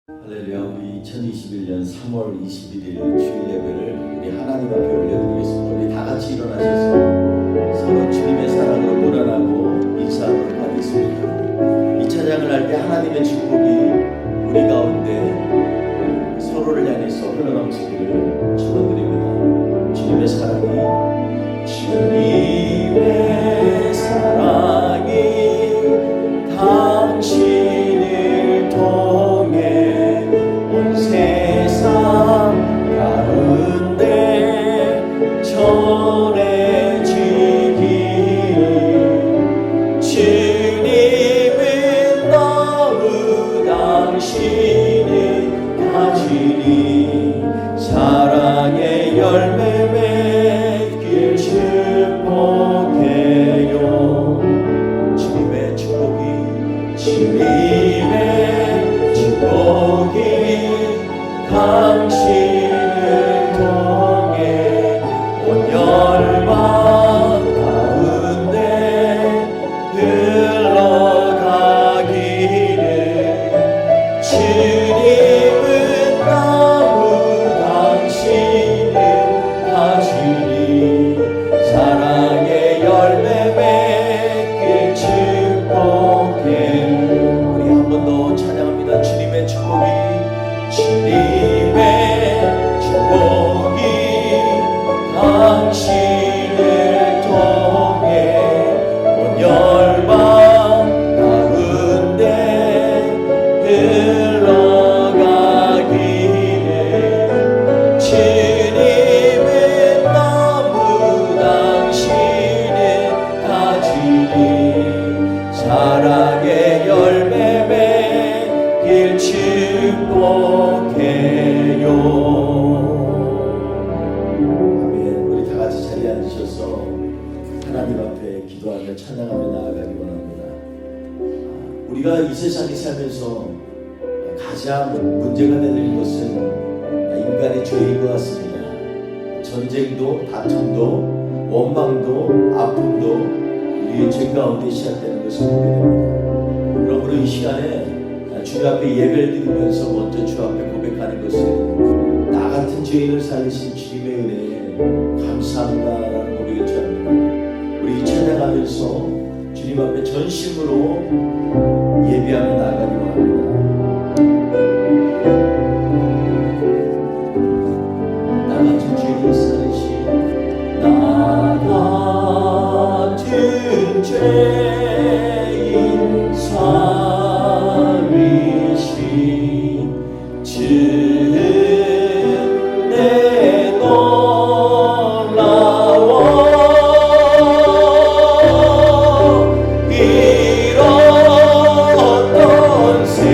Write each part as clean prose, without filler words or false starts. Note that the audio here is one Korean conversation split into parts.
할렐루야. 우리 2021년 3월 21일 주일 예배를 우리 하나님 앞에 올려드리겠습니다. 우리 다 같이 일어나셔서 서로 주님의 사랑으로 문안하고 인사하도록 하겠습니다. 이 찬양을 할 때 하나님의 축복이 우리 가운데 서로를 향해서 흘러넘치기를 축원드립니다. 주님의 사랑이 당신을 통해 온 세상 가운데 전해지기를 주님은 너무 당신을 가지니 사랑의 열매 맺길 축복해요. 주님의 축복이 당신을 통해 온 열방 가운데 흘러가기를 주님은 너무 당신을 가지니 사랑의 열매 맺길 축복해. 더 찬양합니다. 주님의 축복이 당신을 통해 온 열방 가운데 흘러가기를 주님은 너무 당신을 가지니 사랑의 열매 맺길 축복해요. 아멘. 우리 다 같이 자리에 앉으셔서 하나님 앞에 기도하며 찬양하며 나아가기 원합니다. 우리가 이 세상에 살면서 가장 문제가 되는 것은 인간의 죄인 것 같습니다. 전쟁도 다툼도 원망도 아픔도 우리의 죄 가운데 시작되는 것을 보게 됩니다. 그러므로 이 시간에 주 앞에 예배를 드리면서 먼저 주 앞에 고백하는 것은 나 같은 죄인을 살리신 주님의 은혜에 감사합니다라는 고백을 드립니다. 우리 찬양하면서 주님 앞에 전심으로 예배하며 나아가기 원합니다. 나 같은 죄인을 살리신 나 같은 죄인 살리신 주 내 놀라워 잃었던 새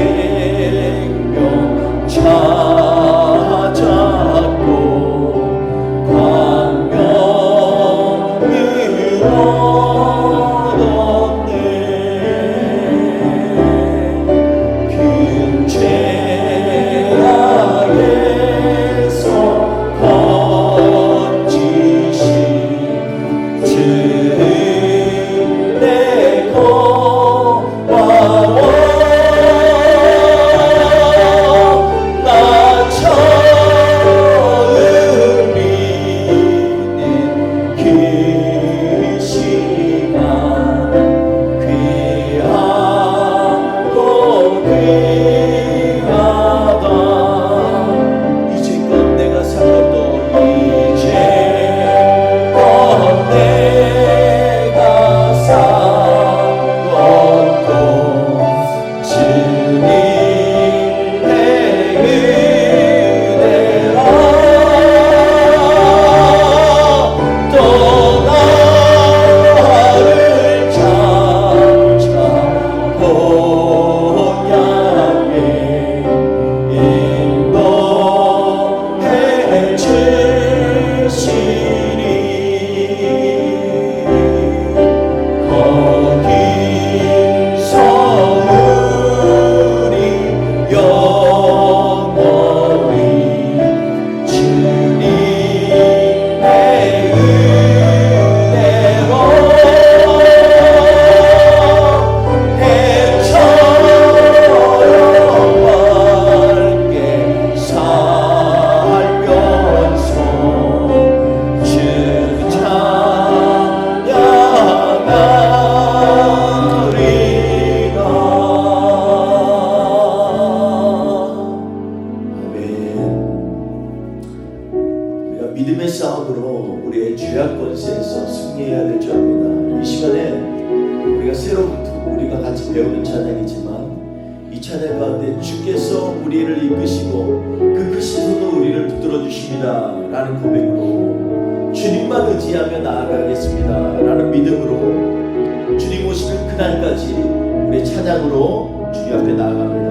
같이 배우는 찬양이지만 이 찬양 가운데 주께서 우리를 이끄시고 그 크신 손으로 우리를 붙들어 주십니다 라는 고백으로 주님만 의지하며 나아가겠습니다 라는 믿음으로 주님 오시는 그날까지 우리 찬양으로 주님 앞에 나아갑니다.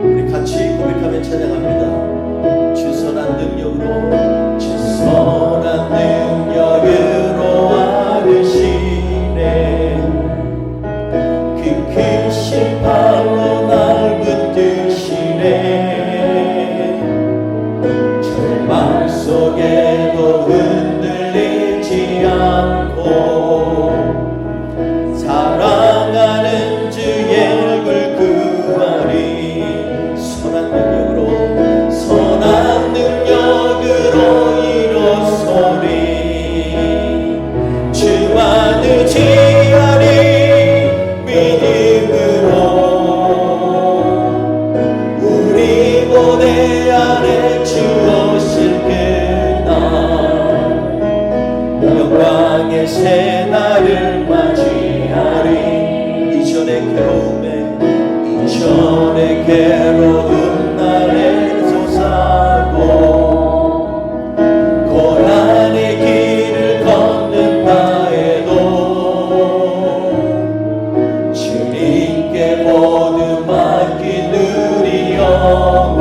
우리 같이 고백하며 찬양합니다. 주 선한 능력으로 주 선한 능력으로 안으시네 그 크신 발로 날 붙드시네 절망 속에도 흔들리지 않고 사랑하는 주의 얼굴 구하리 선한 능력으로 일어서리 주만 의지하리 믿음으로 우리 고대 안에 주 오실 그날 영광의 새날을 맞이하리 이전의 괴로움 날에 솟아고 고난의 길을 걷는다 해도 주님께 모두 맡긴 우리 영혼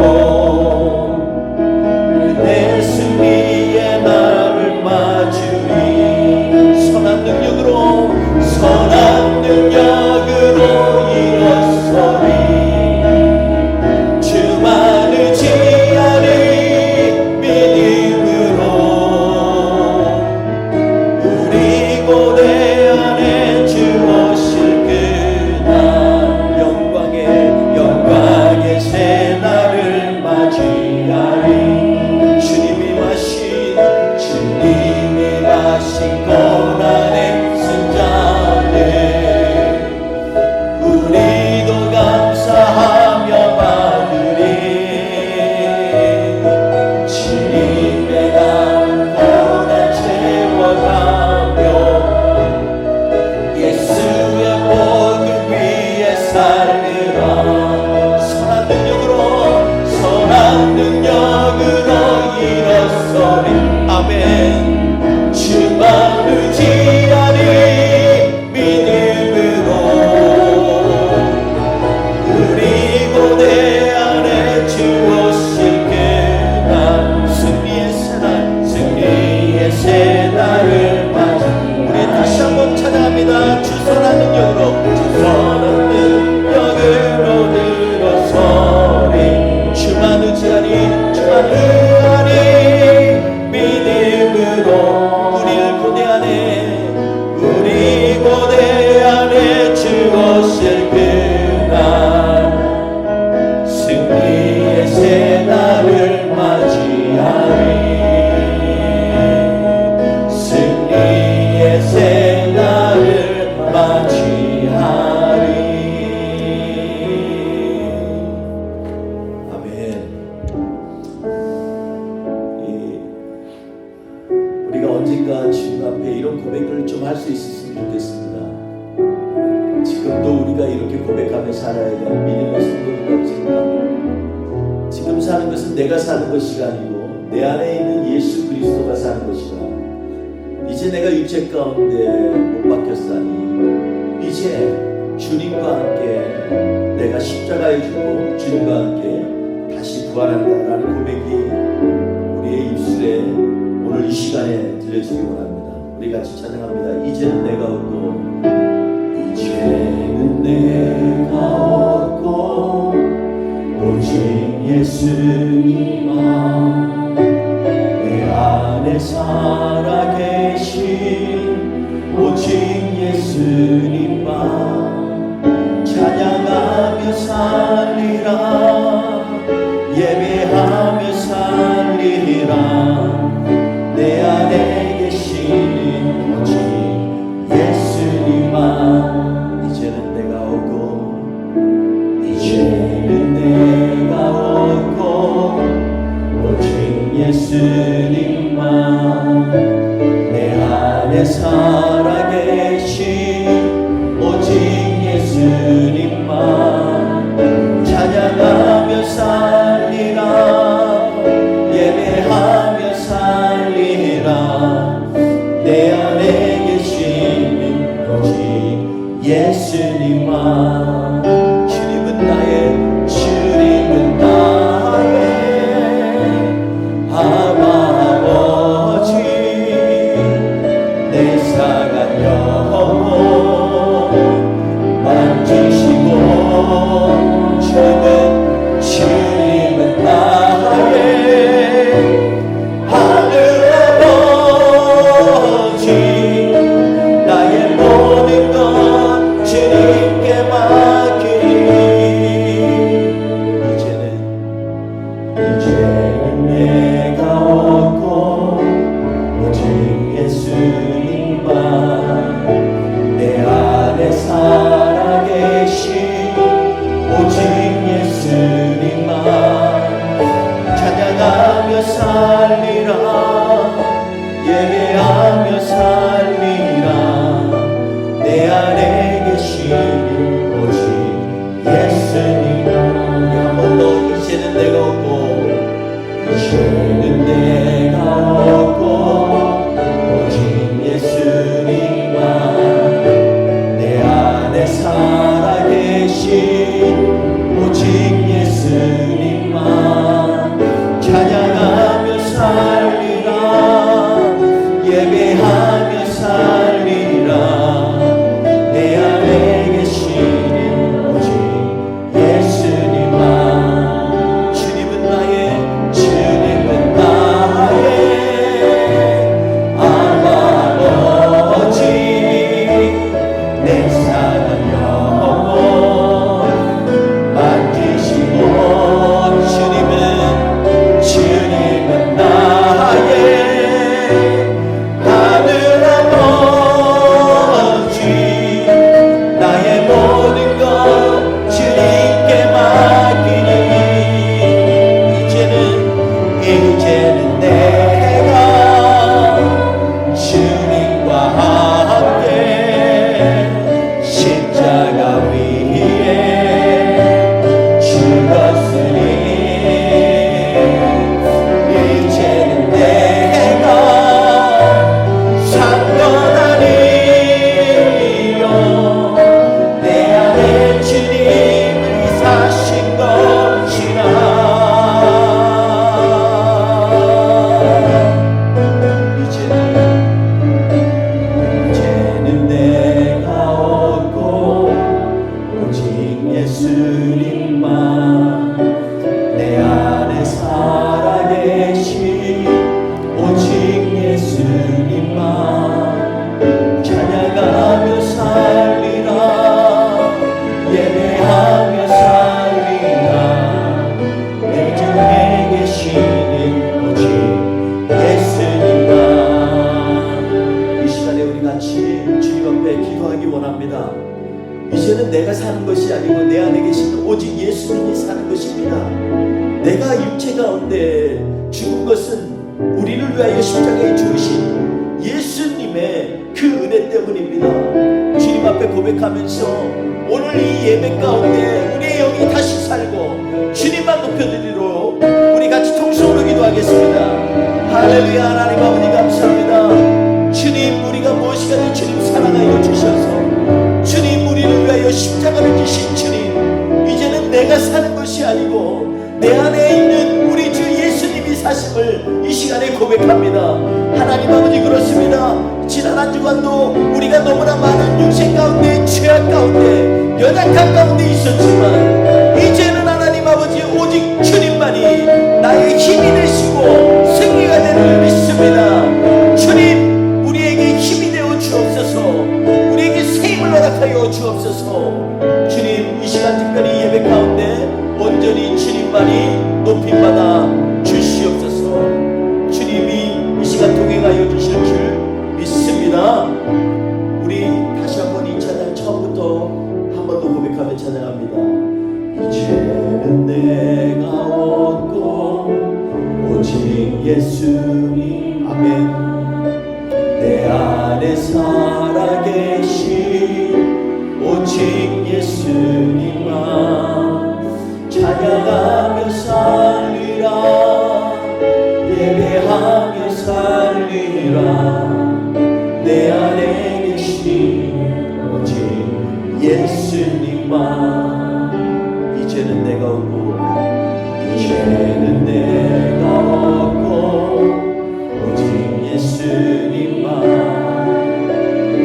내 승리의 날을 맞으리 선한 능력으로 일어서리 주만 의지하리 믿음으로 우리 고대 안에 주 오실 그날 영광의 새날을 맞이하리 주님이 마신 고난의 승자네 우리도 감사하며 받으리 주님의 남은 고난 채워가며 예수의 복음 위에 살리라 선한 능력으로 일어서리 아멘 주만 의지하리 믿음으로 우리 고대 안에 주 오실 그날 승리의 새날을 맞이 우리 다시 한번 찬양합니다. 주 선한 능력으로 들어서리 주만 의지하리 믿음으로 우리 고대 안에 주 오실 그날 승리의 새날을 맞이하리 승리의 새날을 맞이하리 아멘. 우리가 언젠가 주님 앞에 이런 고백을 좀 할 수 있었으면 좋겠습니다. 지금도 우리가 이렇게 고백하며 살아야 될 믿음의 성도들이라고 생각합니다. 지금 사는 것은 내가 사는 것이 아니고 내 안에 있는 예수 그리스도가 사는 것이라 이제 내가 육체 가운데 못 박혔사니 이제 주님과 함께 내가 십자가에 죽고 주님과 함께 다시 부활한다라는 고백이 우리의 입술에 오늘 이 시간에 들려주기 원합니다. 우리 같이 찬양합니다. 이제는 내가 얻고 오직 예수님만 내 안에 살아계신 오직 예수님만 찬양하며 살리라 예배하며 살리라 내 안에 계시는 오직 예수님만 이제는 내가 얻고 오직 예수님만 내 안에 살아계신 오직 예수님만 사는 것이 아니고 내 안에 계신 오직 예수님이 사는 것입니다. 내가 육체 가운데 죽은 것은 우리를 위하여 십자가에 죽으신 예수님의 그 은혜 때문입니다. 주님 앞에 고백하면서 오늘 이 예배 가운데 우리의 영이 다시 살고 주님만 높여드리도록 우리 같이 통성으로 기도하겠습니다. 할렐루야. 하나님 아버지 감사합니다. 주님, 우리가 무엇이든지 주님 사랑하여 주셔서 주님 우리를 위하여 십자가를 지신 주님, 이제는 내가 사는 것이 아니고 내 안에 있는 우리 주 예수님이 사심을 이 시간에 고백합니다. 하나님 아버지, 그렇습니다. 지난 한 주간도 우리가 너무나 많은 육신 가운데, 죄악 가운데, 연약한 가운데 있었지만 이제는 하나님 아버지 오직 주님만이 나의 힘이 되시고 승리가 되는 믿습니다. 주님, 우리에게 힘이 되어 주옵소서. 우리에게 세임을 허락하여 주옵소서. 주님, 이 시간 특별히 예배 가운데 온전히 주님만이 높임받아 주시옵소서. 주님이 이 시간 동행하여 주실 줄 믿습니다. 우리 다시 한번 이 찬양 처음부터 한 번 더 고백하며 찬양합니다. 이제는 내가 얻고 오직 예수님, 아멘. 내 안에 살아계신 오직 예수님만 찬양하며 살리라, 예배하며 살리라. 내 안에 계신 오직 예수님만. 이제는 내가 얻고, 이제는 내가 얻고 오직 예수님만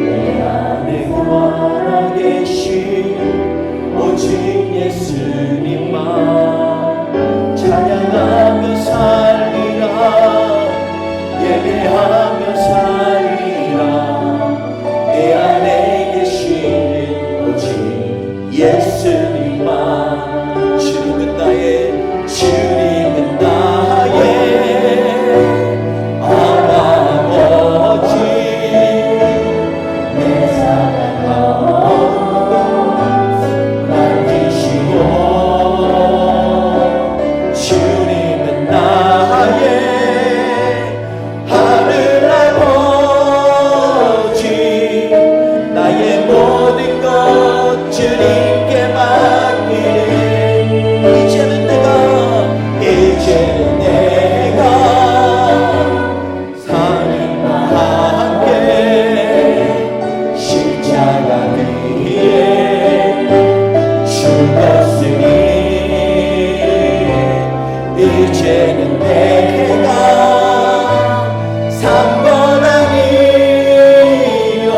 내 안에 구하나 계신 오직 예수님만 찬양하며 살리라, 예배하며 살리라. 내 안에 계신 오직 예수님만. 주님은 나의, 주님은 나의 아버지, 내 사랑하고 날 지시고. 주님은 나의 하늘 아버지, 나의 모든 것 주님께 맡기리. 이제는 내가 하나님과 함께 십자가 위에 죽었으니 이제는 내가 산건 아니요,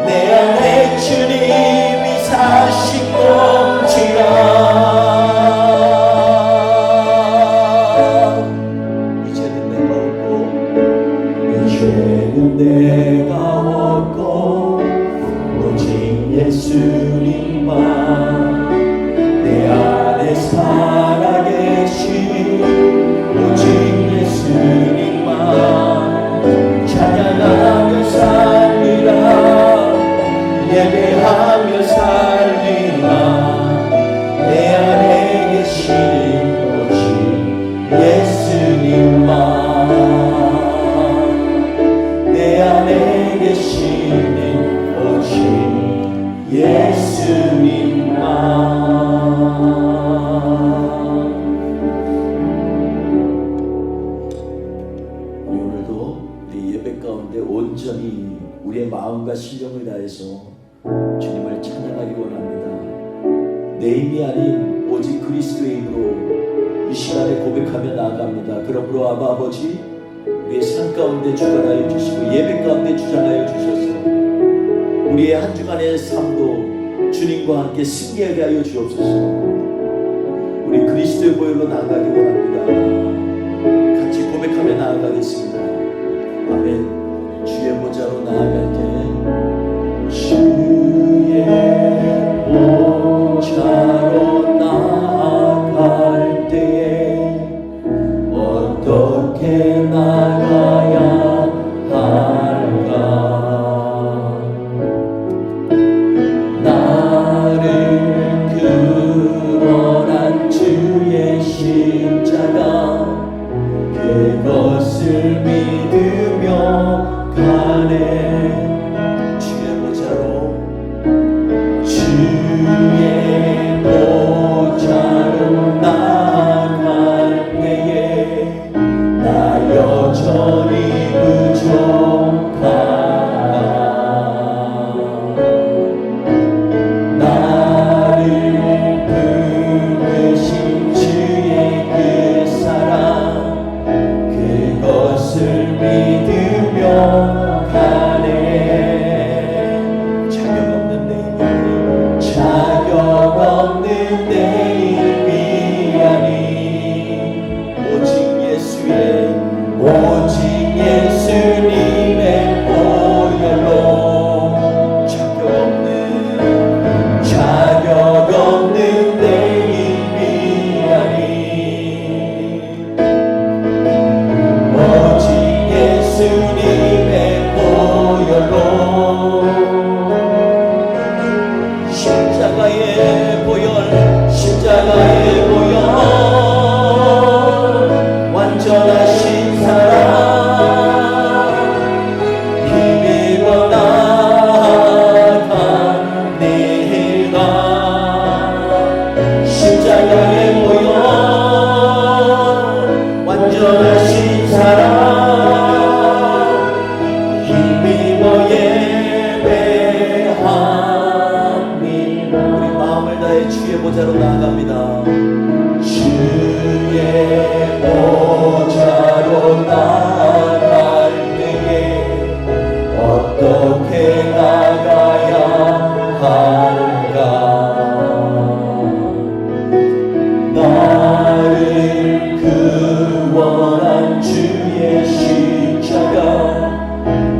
내 안에 주님이 사신 것이라. 내가 얻고 오직 예수님만 내 안에 살아계신 오직 예수님만 찬양하며 살리라, 예배하며 살리라. 내 안에 계신 오직 예수님만, 내 안에 계시는 오직 예수님만. 우리 오늘도 우리 예배 가운데 온전히 우리의 마음과 신령을 다해서 주님을 찬양하기 원합니다. 내 힘이 아닌 오직 그리스도의 힘으로 이 시간에 고백하며 나아갑니다. 그러므로 아바 아버지, 우리의 삶 가운데 주관하여 주시고 예배 가운데 주장하여 주셔서 우리의 한 주간의 삶도 주님과 함께 승리하게 하여 주옵소서. 우리 그리스도의 보혈로 나아가기 원합니다. 같이 고백하며 나아가겠습니다. 아멘. 주의 보좌로 나아갈 때, 주의 보좌로 나아갈 때에 어떻게 나가야 할까? 나 내 힘이 아닌 오직 예수님의 보혈로 자격 없는 내 힘이 아닌 오직 예수님의 보혈로 십자가의 보혈 완전하신 사랑 힘입어 나아갑니다. 십자가의 보혈 완전하신 사랑 힘입어 예배합니다. 우리 마음을 다해 주의 보좌로 나아갑니다. 주의 보좌로 나아갈 때에 어떻게 나가야 할까? 나를 구원한 주의 십자가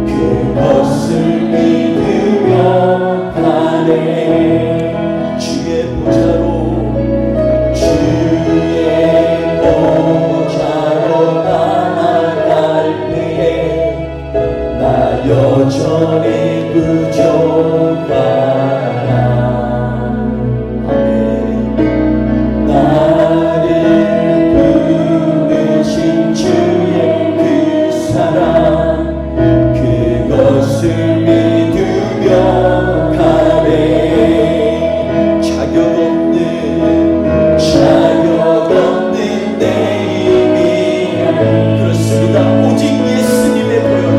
그것을 믿으며 가네. 주의 보좌로 여전히 부족하다. 아멘. 나를 부르신 주의 그 사랑 그것을 믿으며 가네. 자격 없는 내 힘이 그렇습니다. 오직 예수님의 보혈로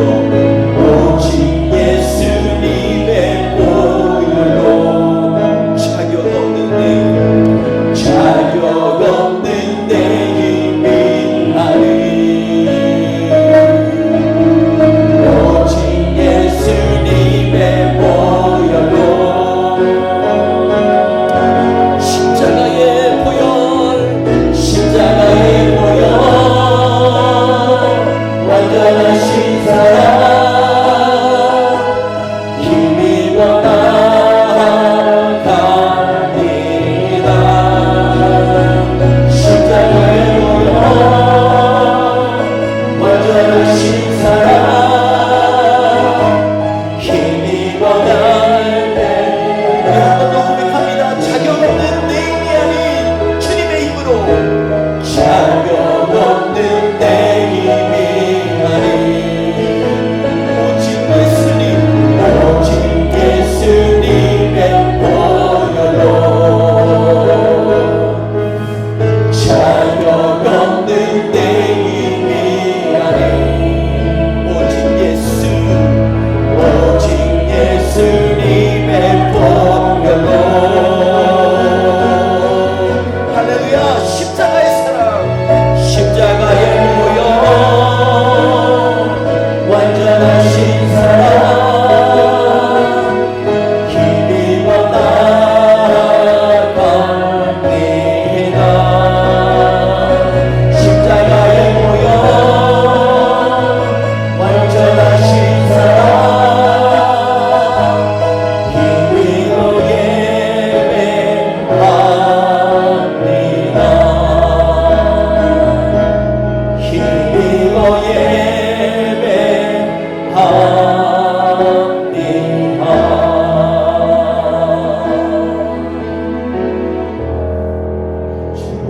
자격 없는 내 힘이 아닌 오직 예수님의 보혈로 십자가의 보혈 완전하신 사랑 힘입어 나아갑니다. 십자가의 보혈 완전하신 사랑 힘입어 나아갑니다. 우리 한 번 더 고백합니다. 자격 없는 내 힘이 아닌 주님의 힘으로 자격 없는 내 힘이 아닌 오직 예수님의 보혈로 자격 없는 내 힘이 아닌 오직 예수님의 보혈로 할렐루야. 십자가의 사랑 십자가의 보혈 완전하신 사랑 힘입어 나아갑니다. 십자가의 보혈 완전하신 사랑 힘입어 예배합니다. 힘입어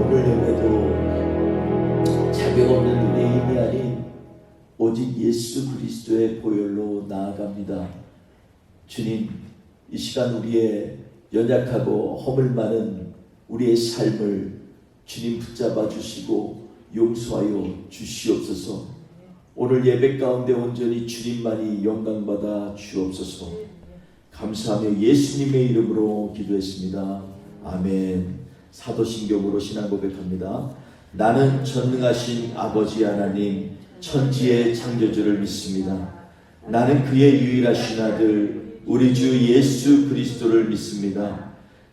오늘 예배도 자격 없는 우리의 힘이 아닌 오직 예수 그리스도의 보혈로 나아갑니다. 주님, 이 시간 우리의 연약하고 허물 많은 우리의 삶을 주님 붙잡아 주시고 용서하여 주시옵소서. 오늘 예배 가운데 온전히 주님만이 영광받아 주옵소서. 감사하며 예수님의 이름으로 기도했습니다. 아멘. 사도신경으로 신앙 고백합니다. 나는 전능하신 아버지 하나님 천지의 창조주를 믿습니다. 나는 그의 유일하신 아들 우리 주 예수 그리스도를 믿습니다.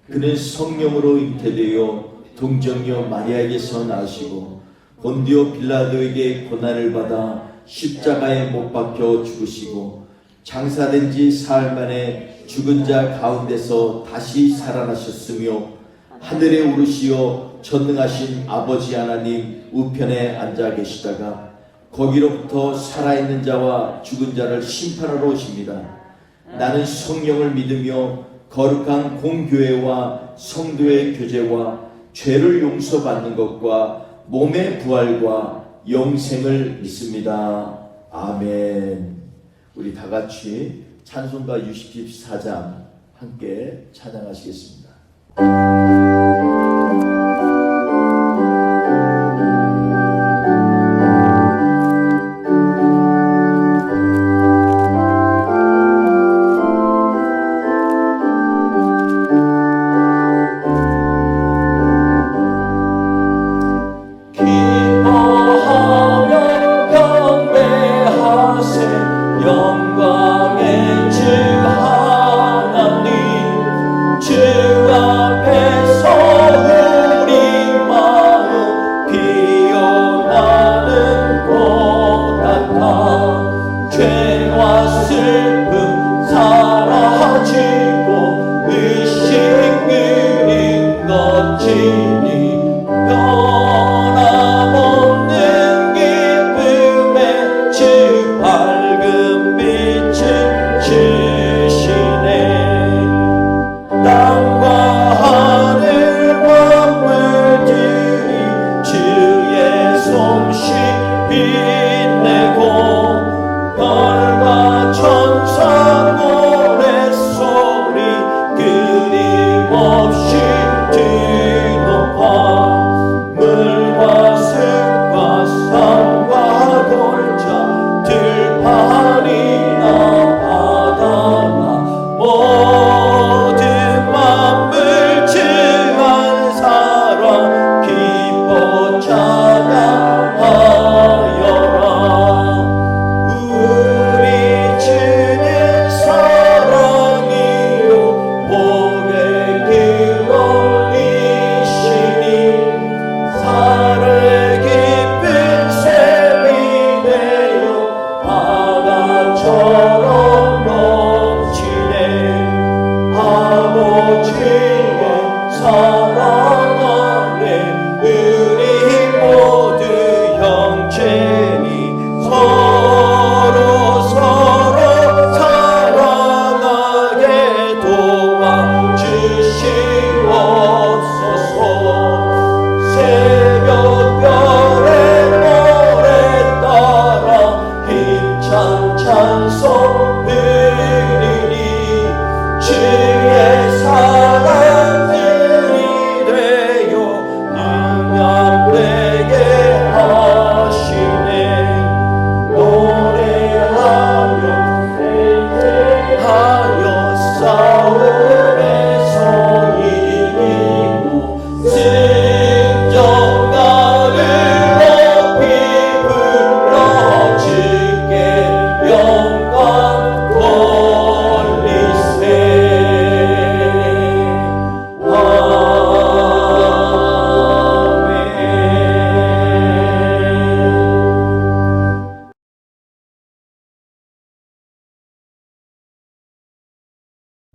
그는 성령으로 잉태되어 동정녀 마리아에게서 나시고 본디오 빌라도에게 고난을 받아 십자가에 못 박혀 죽으시고 장사된 지 사흘 만에 죽은 자 가운데서 다시 살아나셨으며 하늘에 오르시어 전능하신 아버지 하나님 우편에 앉아 계시다가 거기로부터 살아있는 자와 죽은 자를 심판하러 오십니다. 나는 성령을 믿으며 거룩한 공교회와 성도의 교제와 죄를 용서받는 것과 몸의 부활과 영생을 믿습니다. 아멘. 우리 다 같이 찬송가 64장 함께 찬양하시겠습니다.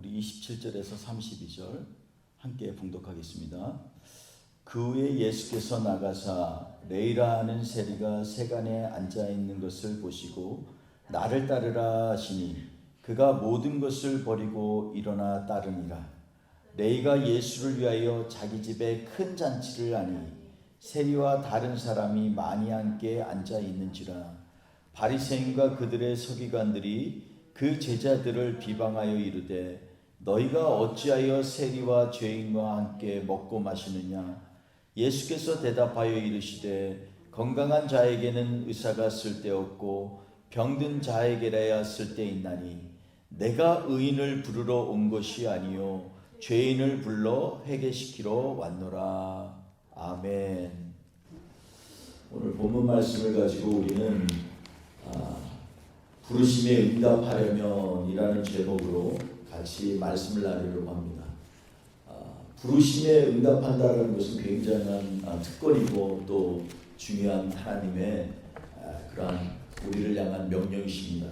우리 27절에서 32절 함께 봉독하겠습니다. 그 후에 예수께서 나가사 레이라 하는 세리가 세간에 앉아있는 것을 보시고 나를 따르라 하시니 그가 모든 것을 버리고 일어나 따르니라. 레이가 예수를 위하여 자기 집에 큰 잔치를 하니 세리와 다른 사람이 많이 함께 앉아있는지라. 바리새인과 그들의 서기관들이 그 제자들을 비방하여 이르되 너희가 어찌하여 세리와 죄인과 함께 먹고 마시느냐. 예수께서 대답하여 이르시되 건강한 자에게는 의사가 쓸데없고 병든 자에게라야 쓸데있나니 내가 의인을 부르러 온 것이 아니요 죄인을 불러 회개시키러 왔노라. 아멘. 오늘 본문 말씀을 가지고 우리는 부르심에 응답하려면 이라는 제목으로 같이 말씀을 나누려고 합니다. 부르심에 응답한다는 것은 굉장한 특권이고 또 중요한 하나님의 그러한 우리를 향한 명령이십니다.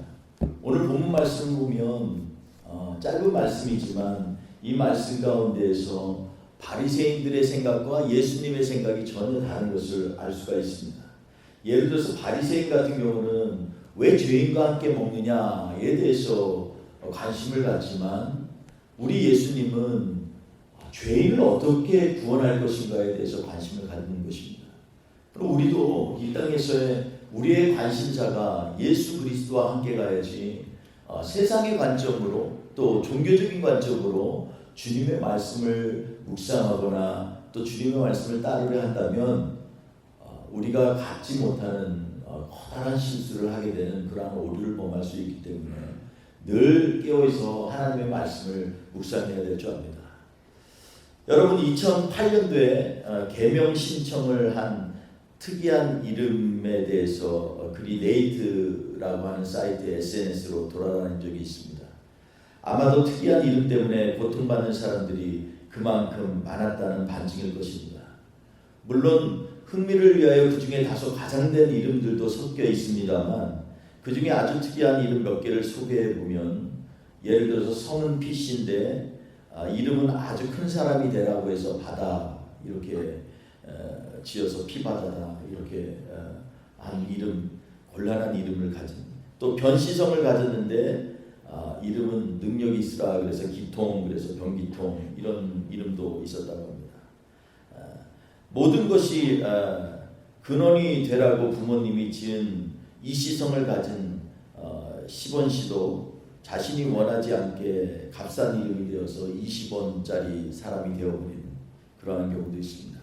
오늘 본문 말씀 보면 짧은 말씀이지만 이 말씀 가운데에서 바리새인들의 생각과 예수님의 생각이 전혀 다른 것을 알 수가 있습니다. 예를 들어서 바리새인 같은 경우는 왜 죄인과 함께 먹느냐에 대해서 관심을 갖지만 우리 예수님은 죄인을 어떻게 구원할 것인가에 대해서 관심을 갖는 것입니다. 그럼 우리도 이 땅에서의 우리의 관심사가 예수 그리스도와 함께 가야지 세상의 관점으로 또 종교적인 관점으로 주님의 말씀을 묵상하거나 또 주님의 말씀을 따르려 한다면 우리가 갖지 못하는 커다란 실수를 하게 되는 그러한 오류를 범할 수 있기 때문에 늘 깨어있어 하나님의 말씀을 묵상해야 될 줄 압니다. 여러분 2008년도에 개명 신청을 한 특이한 이름에 대해서 글이 네이트라고 하는 사이트의 SNS로 돌아다닌 적이 있습니다. 아마도 특이한 이름 때문에 고통받는 사람들이 그만큼 많았다는 반증일 것입니다. 물론 흥미를 위하여 그 중에 다소 가장된 이름들도 섞여 있습니다만 그 중에 아주 특이한 이름 몇 개를 소개해 보면 예를 들어서 성은 피씨인데 이름은 아주 큰 사람이 되라고 해서 바다 이렇게 지어서 피바다다 이렇게 한 이름, 곤란한 이름을 가진 또 변시성을 가졌는데 이름은 능력이 있으라 그래서 기통 그래서 변기통 이런 이름도 있었다고 합니다. 모든 것이 근원이 되라고 부모님이 지은 이시성을 가진 시번씨도 자신이 원하지 않게 값싼 이름이 되어서 20원짜리 사람이 되어버린 그러한 경우도 있습니다.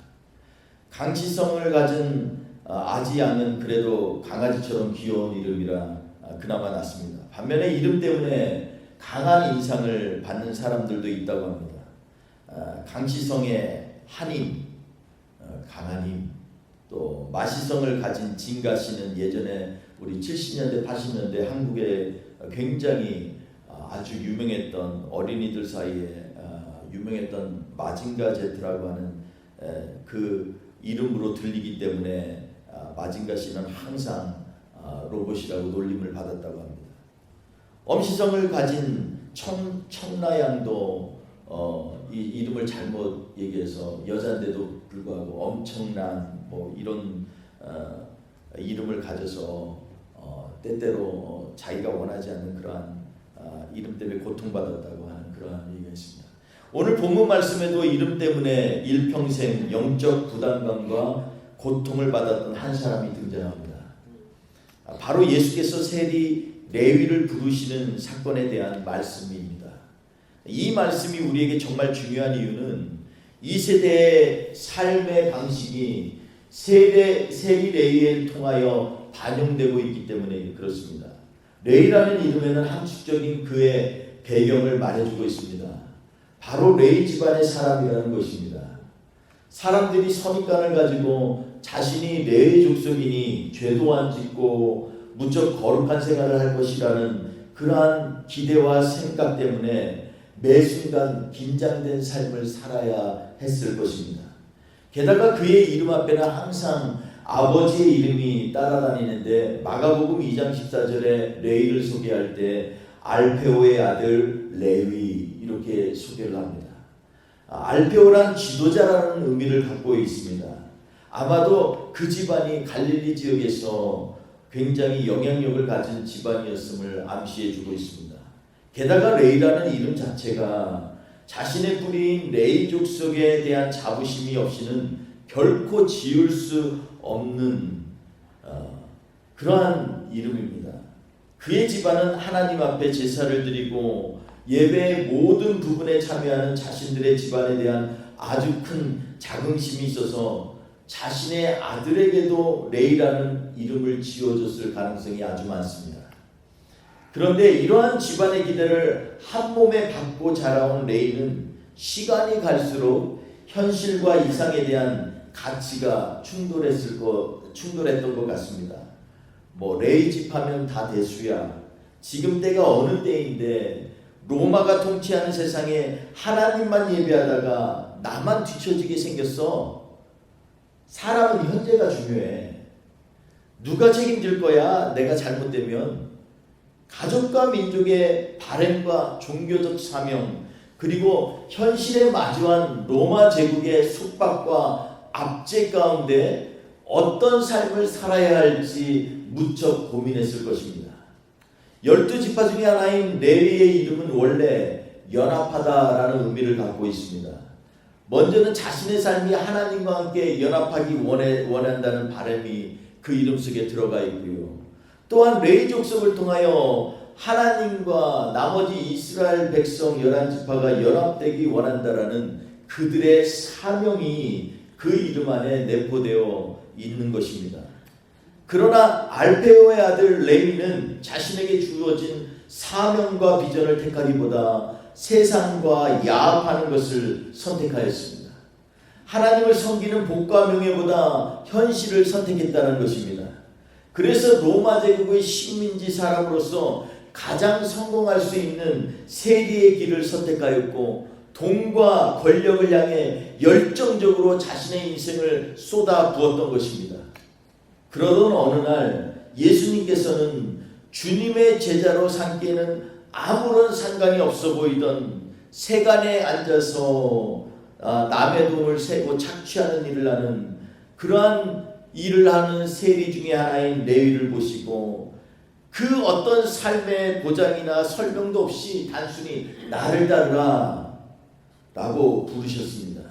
강치성을 가진 아지양은 그래도 강아지처럼 귀여운 이름이라 그나마 낫습니다. 반면에 이름 때문에 강한 인상을 받는 사람들도 있다고 합니다. 강시성의 한임, 강한 힘, 또 마시성을 가진 진가씨는 예전에 우리 70년대 80년대 한국에 굉장히 아주 유명했던 어린이들 사이에 유명했던 마징가 제트라고 하는 그 이름으로 들리기 때문에 마징가 씨는 항상 로봇이라고 놀림을 받았다고 합니다. 엄시성을 가진 청라양도 이 이름을 잘못 얘기해서 여자인데도 불구하고 엄청난 뭐 이런 이름을 가져서 때때로 자기가 원하지 않는 그러한 이름 때문에 고통받았다고 하는 그러한 얘기가 있습니다. 오늘 본문 말씀에도 이름 때문에 일평생 영적 부담감과 고통을 받았던 한 사람이 등장합니다. 바로 예수께서 세리 레위를 부르시는 사건에 대한 말씀입니다. 이 말씀이 우리에게 정말 중요한 이유는 이 세대의 삶의 방식이 세리 레위를 통하여 반영되고 있기 때문에 그렇습니다. 레위라는 이름에는 함축적인 그의 배경을 말해주고 있습니다. 바로 레위 집안의 사람이라는 것입니다. 사람들이 선입관을 가지고 자신이 레위 족속이니 죄도 안 짓고 무척 거룩한 생활을 할 것이라는 그러한 기대와 생각 때문에 매 순간 긴장된 삶을 살아야 했을 것입니다. 게다가 그의 이름 앞에는 항상 아버지의 이름이 따라다니는데 마가복음 2장 14절에 레위를 소개할 때 알페오의 아들 레위 이렇게 소개를 합니다. 알페오란 지도자라는 의미를 갖고 있습니다. 아마도 그 집안이 갈릴리 지역에서 굉장히 영향력을 가진 집안이었음을 암시해주고 있습니다. 게다가 레위라는 이름 자체가 자신의 뿌리인 레위 족속에 대한 자부심이 없이는 결코 지을 수 없는 그러한 이름입니다. 그의 집안은 하나님 앞에 제사를 드리고 예배의 모든 부분에 참여하는 자신들의 집안에 대한 아주 큰 자긍심이 있어서 자신의 아들에게도 레위라는 이름을 지어줬을 가능성이 아주 많습니다. 그런데 이러한 집안의 기대를 한 몸에 받고 자라온 레위는 시간이 갈수록 현실과 이상에 대한 가치가 충돌했던 것 같습니다. 뭐 레위 집하면 다 대수야. 지금 때가 어느 때인데 로마가 통치하는 세상에 하나님만 예배하다가 나만 뒤처지게 생겼어. 사람은 현재가 중요해. 누가 책임질 거야? 내가 잘못되면. 가족과 민족의 바램과 종교적 사명, 그리고 현실에 마주한 로마 제국의 속박과 압제 가운데 어떤 삶을 살아야 할지 무척 고민했을 것입니다. 12지파 중에 하나인 레위의 이름은 원래 연합하다라는 의미를 갖고 있습니다. 먼저는 자신의 삶이 하나님과 함께 연합하기 원한다는 바람이 그 이름 속에 들어가 있고요. 또한 레위 족속을 통하여 하나님과 나머지 이스라엘 백성 11지파가 연합되기 원한다라는 그들의 사명이 그 이름 안에 내포되어 있는 것입니다. 그러나 알페오의 아들 레위는 자신에게 주어진 사명과 비전을 택하기보다 세상과 야합하는 것을 선택하였습니다. 하나님을 섬기는 복과 명예보다 현실을 선택했다는 것입니다. 그래서 로마 제국의 식민지 사람으로서 가장 성공할 수 있는 세리의 길을 선택하였고, 돈과 권력을 향해 열정적으로 자신의 인생을 쏟아 부었던 것입니다. 그러던 어느 날 예수님께서는 주님의 제자로 삼기에는 아무런 상관이 없어 보이던 세간에 앉아서 남의 돈을 세고 착취하는 일을 하는 그러한 일을 하는 세리 중에 하나인 레위를 보시고 그 어떤 삶의 보장이나 설명도 없이 단순히 나를 따르라 라고 부르셨습니다.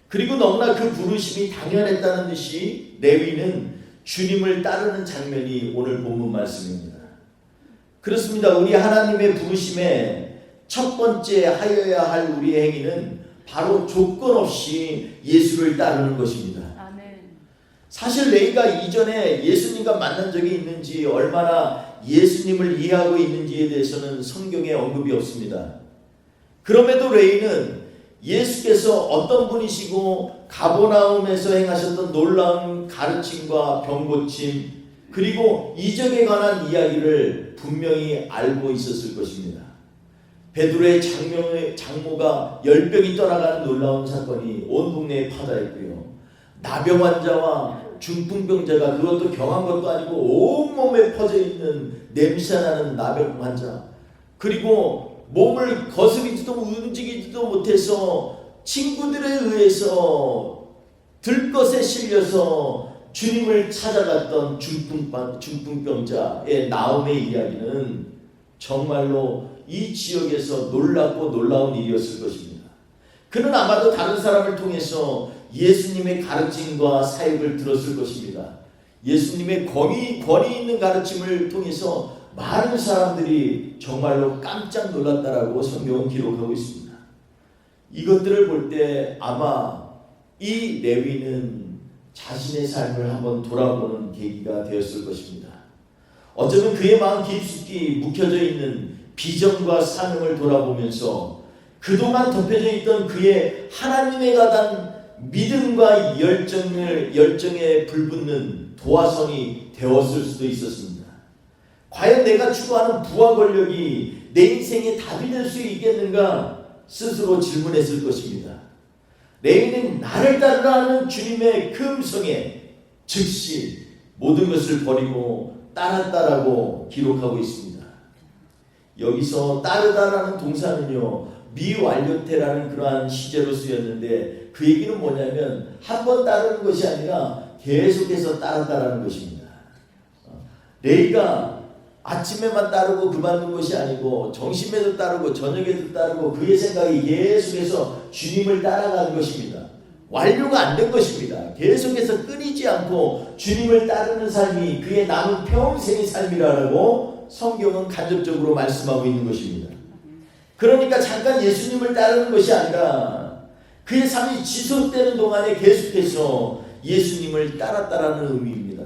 그리고 너무나 그 부르심이 당연했다는 듯이 레위는 주님을 따르는 장면이 오늘 본문 말씀입니다. 그렇습니다. 우리 하나님의 부르심에 첫 번째 하여야 할 우리의 행위는 바로 조건 없이 예수를 따르는 것입니다. 사실 레위가 이전에 예수님과 만난 적이 있는지, 얼마나 예수님을 이해하고 있는지에 대해서는 성경에 언급이 없습니다. 그럼에도 레위는 예수께서 어떤 분이시고 가버나움에서 행하셨던 놀라운 가르침과 병고침, 그리고 이적에 관한 이야기를 분명히 알고 있었을 것입니다. 베드로의 장모가 열병이 떠나가는 놀라운 사건이 온 동네에 파다했고요. 나병 환자와 중풍병자가, 그것도 경한 것도 아니고 온몸에 퍼져있는 냄새나는 나병 환자, 그리고 몸을 거스리지도 움직이지도 못해서 친구들에 의해서 들것에 실려서 주님을 찾아갔던 중풍병자의 나음의 이야기는 정말로 이 지역에서 놀랍고 놀라운 일이었을 것입니다. 그는 아마도 다른 사람을 통해서 예수님의 가르침과 사역을 들었을 것입니다. 예수님의 권위 있는 가르침을 통해서 많은 사람들이 정말로 깜짝 놀랐다라고 성경은 기록하고 있습니다. 이것들을 볼 때 아마 이 레위는 자신의 삶을 한번 돌아보는 계기가 되었을 것입니다. 어쩌면 그의 마음 깊숙이 묵혀져 있는 비전과 사명을 돌아보면서 그동안 덮여져 있던 그의 하나님에 관한 믿음과 열정에 불붙는 도화선이 되었을 수도 있었습니다. 과연 내가 추구하는 부와 권력이 내 인생의 답이 될 수 있겠는가 스스로 질문했을 것입니다. 레위는 나를 따르라는 주님의 그 음성에 즉시 모든 것을 버리고 따랐다라고 기록하고 있습니다. 여기서 따르다라는 동사는요, 미완료태라는 그러한 시제로 쓰였는데, 그 얘기는 뭐냐면 한 번 따르는 것이 아니라 계속해서 따랐다라는 것입니다. 레위가 아침에만 따르고 그만둔 것이 아니고 점심에도 따르고 저녁에도 따르고 그의 생각이 계속해서 주님을 따라가는 것입니다. 완료가 안 된 것입니다. 계속해서 끊이지 않고 주님을 따르는 삶이 그의 남은 평생의 삶이라고 성경은 간접적으로 말씀하고 있는 것입니다. 그러니까 잠깐 예수님을 따르는 것이 아니라 그의 삶이 지속되는 동안에 계속해서 예수님을 따랐다라는 의미입니다.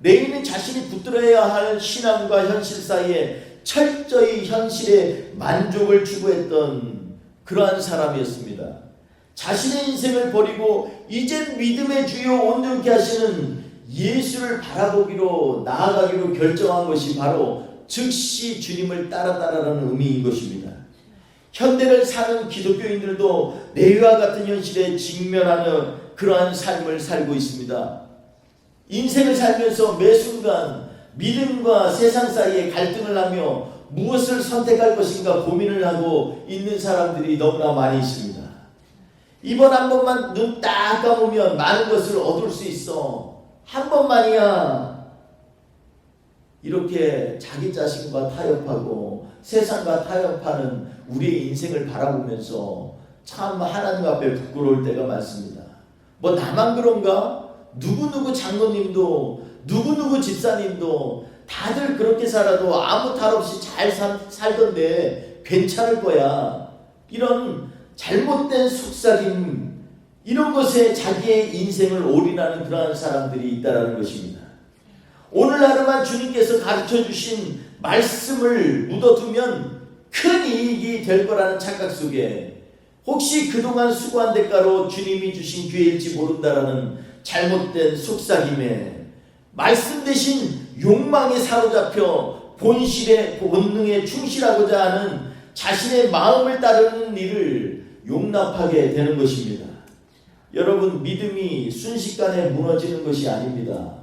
레위는 자신이 붙들어야 할 신앙과 현실 사이에 철저히 현실의 만족을 추구했던 그러한 사람이었습니다. 자신의 인생을 버리고 이제 믿음의 주요 온전케 하시는 예수를 바라보기로 나아가기로 결정한 것이 바로 즉시 주님을 따랐다라는 의미인 것입니다. 현대를 사는 기독교인들도 내와 같은 현실에 직면하는 그러한 삶을 살고 있습니다. 인생을 살면서 매 순간 믿음과 세상 사이에 갈등을 하며 무엇을 선택할 것인가 고민을 하고 있는 사람들이 너무나 많이 있습니다. 이번 한 번만 눈 딱 감으면 많은 것을 얻을 수 있어. 한 번만이야. 이렇게 자기 자신과 타협하고 세상과 타협하는 우리의 인생을 바라보면서 참 하나님 앞에 부끄러울 때가 많습니다. 뭐 나만 그런가? 누구누구 장로님도 누구누구 집사님도 다들 그렇게 살아도 아무 탈 없이 잘 살던데 괜찮을 거야. 이런 잘못된 속삭임, 이런 것에 자기의 인생을 올인하는 그러한 사람들이 있다는 것입니다. 오늘 하루만 주님께서 가르쳐 주신 말씀을 묻어두면 큰 이익이 될 거라는 착각 속에 혹시 그동안 수고한 대가로 주님이 주신 기회일지 모른다라는 잘못된 속삭임에 말씀 대신 욕망에 사로잡혀 본실의 본능에 충실하고자 하는 자신의 마음을 따르는 일을 용납하게 되는 것입니다. 여러분, 믿음이 순식간에 무너지는 것이 아닙니다.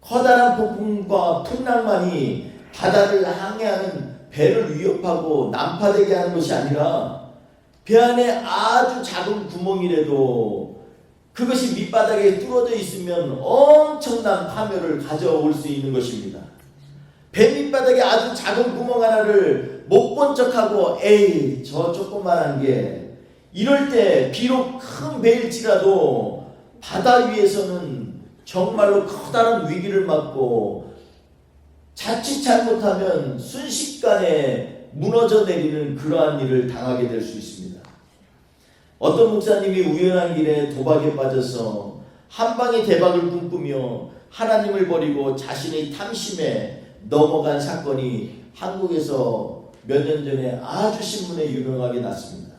커다란 폭풍과 풍랑만이 바다를 항해하는 배를 위협하고 난파되게 하는 것이 아니라 배 안에 아주 작은 구멍이라도 그것이 밑바닥에 뚫어져 있으면 엄청난 파멸을 가져올 수 있는 것입니다. 배 밑바닥에 아주 작은 구멍 하나를 못 본 척하고 에이 저 조그만한 게, 이럴 때 비록 큰 배일지라도 바다 위에서는 정말로 커다란 위기를 맞고 자칫 잘못하면 순식간에 무너져 내리는 그러한 일을 당하게 될 수 있습니다. 어떤 목사님이 우연한 길에 도박에 빠져서 한 방의 대박을 꿈꾸며 하나님을 버리고 자신의 탐심에 넘어간 사건이 한국에서 몇 년 전에 아주 신문에 유명하게 났습니다.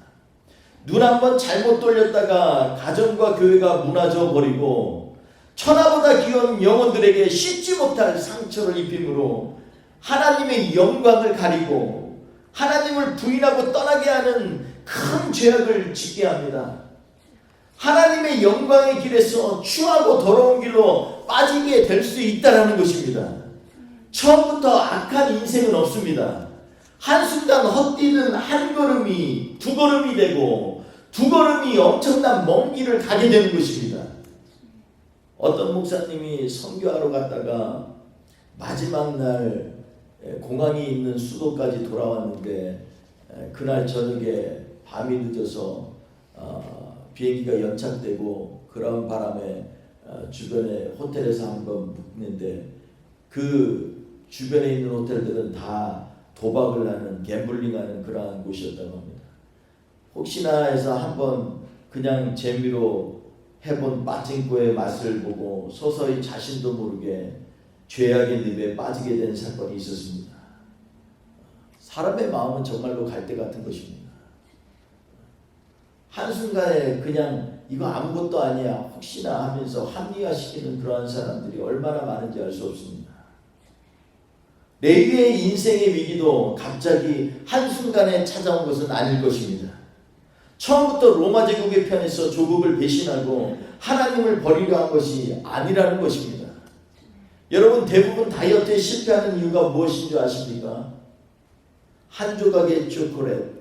눈 한번 잘못 돌렸다가 가정과 교회가 무너져 버리고 천하보다 귀한 영혼들에게 씻지 못할 상처를 입힘으로 하나님의 영광을 가리고 하나님을 부인하고 떠나게 하는 큰 죄악을 짓게 합니다. 하나님의 영광의 길에서 추하고 더러운 길로 빠지게 될 수 있다는 것입니다. 처음부터 악한 인생은 없습니다. 한순간 헛디딘 한 걸음이 두 걸음이 되고 두 걸음이 엄청난 먼 길을 가게 되는 것입니다. 어떤 목사님이 선교하러 갔다가 마지막 날 공항이 있는 수도까지 돌아왔는데 그날 저녁에 밤이 늦어서 비행기가 연착되고 그런 바람에 주변에 호텔에서 한번 묵는데 그 주변에 있는 호텔들은 다 도박을 하는, 갬블링하는 그러한 곳이었다고 합니다. 혹시나 해서 한번 그냥 재미로 해본 빠찡코의 맛을 보고 서서히 자신도 모르게 죄악의 늪에 빠지게 된 사건이 있었습니다. 사람의 마음은 정말로 갈대 같은 것입니다. 한순간에 그냥 이거 아무것도 아니야 혹시나 하면서 합리화시키는 그러한 사람들이 얼마나 많은지 알 수 없습니다. 레위의 인생의 위기도 갑자기 한순간에 찾아온 것은 아닐 것입니다. 처음부터 로마 제국의 편에서 조국을 배신하고 하나님을 버리려 한 것이 아니라는 것입니다. 여러분, 대부분 다이어트에 실패하는 이유가 무엇인 줄 아십니까? 한 조각의 초콜릿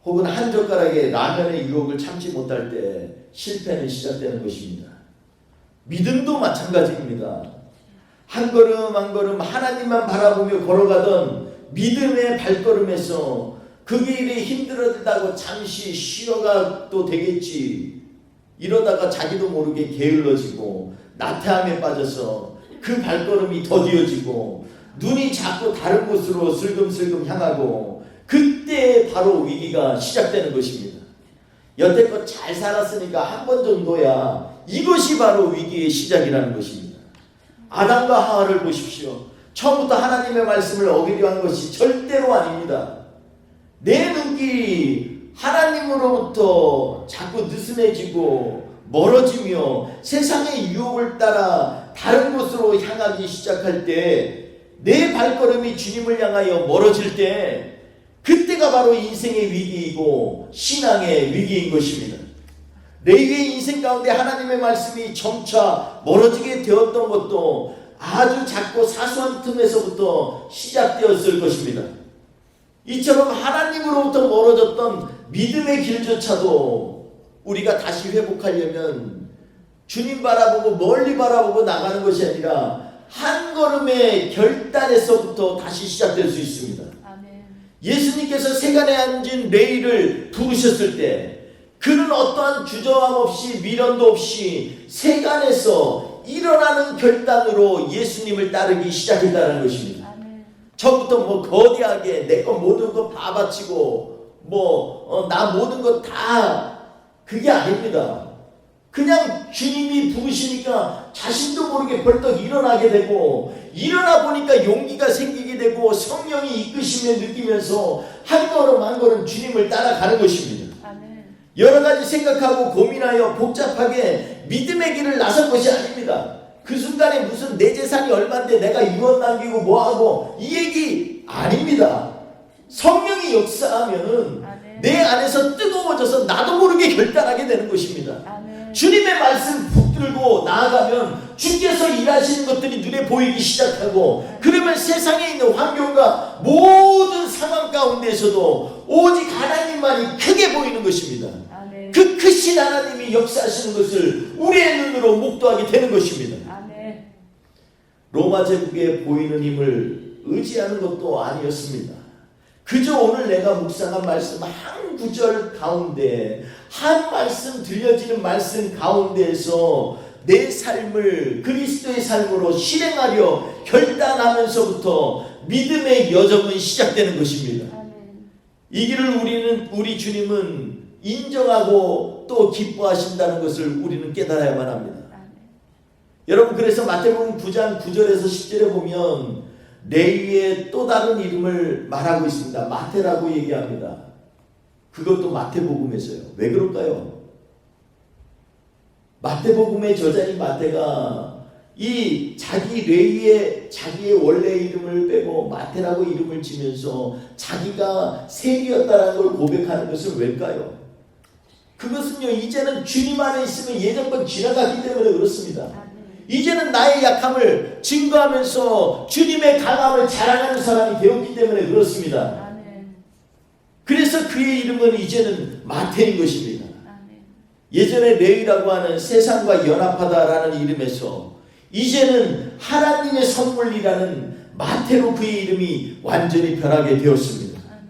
혹은 한 젓가락의 라면의 유혹을 참지 못할 때 실패는 시작되는 것입니다. 믿음도 마찬가지입니다. 한 걸음 한 걸음 하나님만 바라보며 걸어가던 믿음의 발걸음에서 그 길이 힘들었다고 잠시 쉬어가도 되겠지, 이러다가 자기도 모르게 게을러지고 나태함에 빠져서 그 발걸음이 더디어지고 눈이 자꾸 다른 곳으로 슬금슬금 향하고 그때 바로 위기가 시작되는 것입니다. 여태껏 잘 살았으니까 한 번 정도야, 이것이 바로 위기의 시작이라는 것입니다. 아담과 하와를 보십시오. 처음부터 하나님의 말씀을 어기려 한 것이 절대로 아닙니다. 내 눈길이 하나님으로부터 자꾸 느슨해지고 멀어지며 세상의 유혹을 따라 다른 곳으로 향하기 시작할 때, 내 발걸음이 주님을 향하여 멀어질 때 그때가 바로 인생의 위기이고 신앙의 위기인 것입니다. 레위의 인생 가운데 하나님의 말씀이 점차 멀어지게 되었던 것도 아주 작고 사소한 틈에서부터 시작되었을 것입니다. 이처럼 하나님으로부터 멀어졌던 믿음의 길조차도 우리가 다시 회복하려면 주님 바라보고 멀리 바라보고 나가는 것이 아니라 한 걸음의 결단에서부터 다시 시작될 수 있습니다. 아멘. 예수님께서 세간에 앉은 레위를 부르셨을 때 그는 어떠한 주저함 없이 미련도 없이 세간에서 일어나는 결단으로 예수님을 따르기 시작했다는 것입니다. 아멘. 처음부터 거대하게 내 것 모든 거 다 바치고 나 모든 거 다 그게 아닙니다. 그냥 주님이 부르시니까 자신도 모르게 벌떡 일어나게 되고 일어나 보니까 용기가 생기게 되고 성령이 이끄심을 느끼면서 한 걸음 한 걸음 주님을 따라가는 것입니다. 아멘. 여러 가지 생각하고 고민하여 복잡하게 믿음의 길을 나선 것이 아닙니다. 그 순간에 무슨 내 재산이 얼마인데 내가 유언 남기고 뭐하고 이 얘기 아닙니다. 성령이 역사하면은 내 안에서 뜨거워져서 나도 모르게 결단하게 되는 것입니다. 아멘. 주님의 말씀 붙들고 나아가면 주께서 일하시는 것들이 눈에 보이기 시작하고 그러면 세상에 있는 환경과 모든 상황 가운데에서도 오직 하나님만이 크게 보이는 것입니다. 아멘. 그 크신 하나님이 역사하시는 것을 우리의 눈으로 목도하게 되는 것입니다. 아멘. 로마 제국에 보이는 힘을 의지하는 것도 아니었습니다. 그저 오늘 내가 묵상한 말씀 한 구절 가운데 한 말씀 들려지는 말씀 가운데에서 내 삶을 그리스도의 삶으로 실행하려 결단하면서부터 믿음의 여정은 시작되는 것입니다. 이 길을 우리 주님은 인정하고 또 기뻐하신다는 것을 우리는 깨달아야만 합니다. 여러분 그래서 마태복음 9장 9절에서 10절에 보면 레위의 또 다른 이름을 말하고 있습니다. 마태라고 얘기합니다. 그것도 마태복음에서요. 왜 그럴까요? 마태복음의 저자인 마태가 이 자기 레위의 자기의 원래 이름을 빼고 마태라고 이름을 지면서 자기가 세리였다는 걸 고백하는 것은 왜일까요? 그것은요 이제는 주님 안에 있으면 예전번 지나가기 때문에 그렇습니다. 이제는 나의 약함을 증거하면서 주님의 강함을 자랑하는 사람이 되었기 때문에 그렇습니다. 아멘. 그래서 그의 이름은 이제는 마태인 것입니다. 아멘. 예전에 레위라고 하는 세상과 연합하다라는 이름에서 이제는 하나님의 선물이라는 마태로 그의 이름이 완전히 변하게 되었습니다. 아멘.